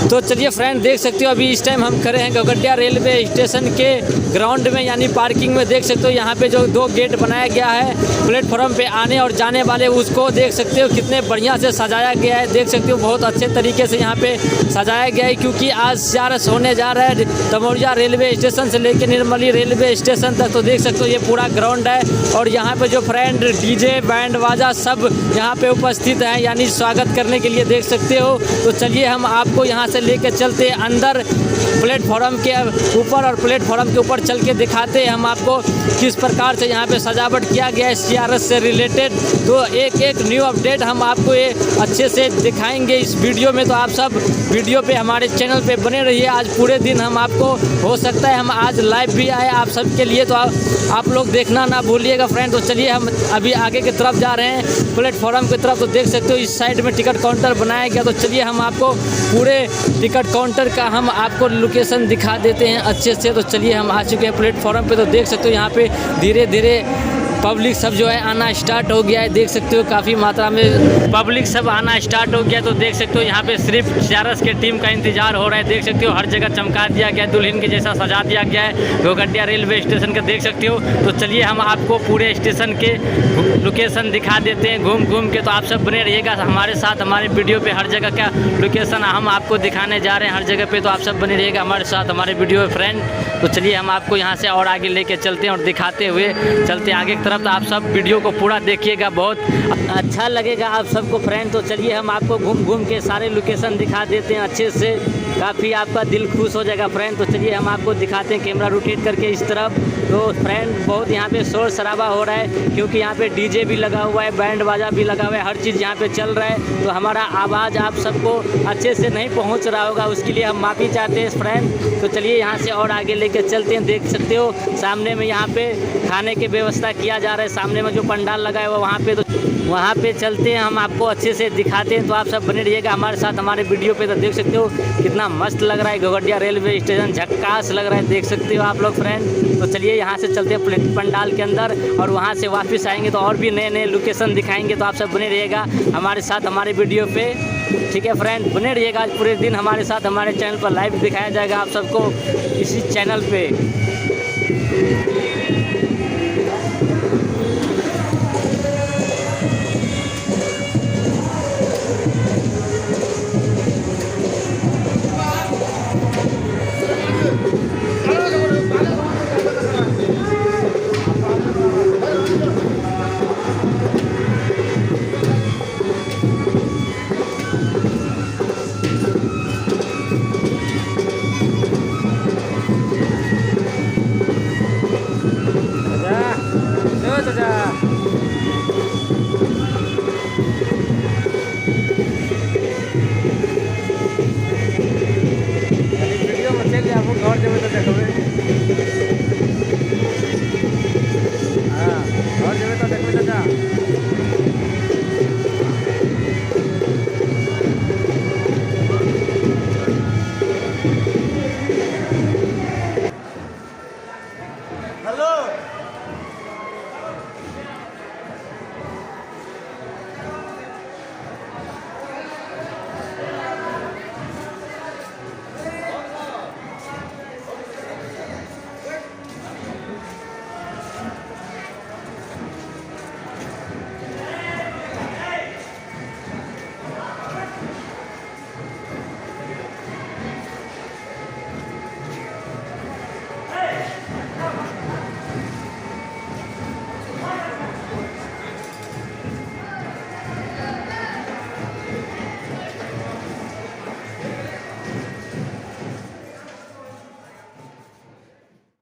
तो चलिए फ्रेंड, देख सकते हो अभी इस टाइम हम खड़े हैं घोघडिया रेलवे स्टेशन के ग्राउंड में, यानी पार्किंग में। देख सकते हो यहाँ पे जो 2 गेट बनाया गया है प्लेटफॉर्म पे आने और जाने वाले, उसको देख सकते हो कितने बढ़िया से सजाया गया है। देख सकते हो बहुत अच्छे तरीके से यहाँ पे सजाया गया है, क्योंकि आज CRS होने जा रहा है दमोरिया रेलवे स्टेशन से लेकर निर्मली रेलवे स्टेशन तक। तो देख सकते हो ये पूरा ग्राउंड है और यहाँ पे जो फ्रेंड डीजे बैंड बाजा सब यहाँ पे उपस्थित हैं, यानी स्वागत करने के लिए। देख सकते हो। तो चलिए हम आपको यहाँ से लेकर चलते अंदर प्लेटफॉर्म के ऊपर, और प्लेटफॉर्म के ऊपर चल के दिखाते हैं हम आपको किस प्रकार से यहाँ पे सजावट किया गया है CRS से रिलेटेड। तो एक न्यू अपडेट हम आपको ये अच्छे से दिखाएंगे इस वीडियो में। तो आप सब वीडियो पे हमारे चैनल पे बने रहिए। आज पूरे दिन हम आपको, हो सकता है हम आज लाइव भी आए आप सब के लिए, तो आप लोग देखना ना भूलिएगा फ्रेंड। तो चलिए हम अभी आगे की तरफ जा रहे हैं प्लेटफॉर्म की तरफ। तो देख सकते हो इस साइड में टिकट काउंटर बनाया गया। तो चलिए हम आपको पूरे टिकट काउंटर का हम आपको लोकेशन दिखा देते हैं अच्छे से। तो चलिए हम आ चुके हैं प्लेटफॉर्म पे। तो देख सकते हो यहाँ पे धीरे धीरे पब्लिक सब जो है आना स्टार्ट हो गया है। देख सकते हो काफ़ी मात्रा में पब्लिक सब आना स्टार्ट हो गया। तो देख सकते हो यहाँ पे सिर्फ CRS के टीम का इंतजार हो रहा है। देख सकते हो हर जगह चमका दिया गया है, दुल्हन के जैसा सजा दिया गया है घोघडिया रेलवे स्टेशन का। देख सकते हो। तो चलिए हम आपको पूरे स्टेशन के लोकेशन दिखा देते हैं घूम घूम के। तो आप सब बने रहिएगा हमारे साथ, हमारे वीडियो पे हर जगह का लोकेशन हम आपको दिखाने जा रहे हैं हर जगह पे। तो आप सब बने रहिएगा हमारे साथ हमारे वीडियो में फ्रेंड। तो चलिए हम आपको यहाँ से और आगे लेके चलते हैं और दिखाते हुए चलते आगे की तरफ। तो आप सब वीडियो को पूरा देखिएगा, बहुत अच्छा लगेगा आप सबको फ्रेंड। तो चलिए हम आपको घूम घूम के सारे लोकेशन दिखा देते हैं अच्छे से, काफ़ी आपका दिल खुश हो जाएगा फ्रेंड। तो चलिए हम आपको दिखाते हैं कैमरा रोटेट करके इस तरफ। तो फ्रेंड बहुत यहाँ पे शोर शराबा हो रहा है, क्योंकि यहाँ पे डीजे भी लगा हुआ है, बैंड बाजा भी लगा हुआ है, हर चीज़ यहाँ पे चल रहा है। तो हमारा आवाज़ आप सबको अच्छे से नहीं पहुँच रहा होगा, उसके लिए हम माफ़ी चाहते हैं फ्रेंड। तो चलिए यहाँ से और आगे लेके चलते हैं। देख सकते हो सामने में यहाँ पे खाने की व्यवस्था किया जा रहा है, सामने में जो पंडाल लगा है वहाँ पे। तो वहाँ पे चलते हैं हम आपको अच्छे से दिखाते हैं। तो आप सब बने रहिएगा हमारे साथ हमारे वीडियो पे। तो देख सकते हो कितना मस्त लग रहा है घोघडिया रेलवे स्टेशन, झक्कास लग रहा है, देख सकते हो आप लोग फ्रेंड। तो चलिए यहाँ से चलते हैं पंडाल के अंदर और वहाँ से वापस आएंगे तो और भी नए नए लोकेशन दिखाएंगे। तो आप सब बने रहिएगा हमारे साथ हमारे वीडियो पे, ठीक है फ्रेंड। बने रहिएगा आज पूरे दिन हमारे साथ, हमारे चैनल पर लाइव दिखाया जाएगा आप सबको इसी चैनल पे।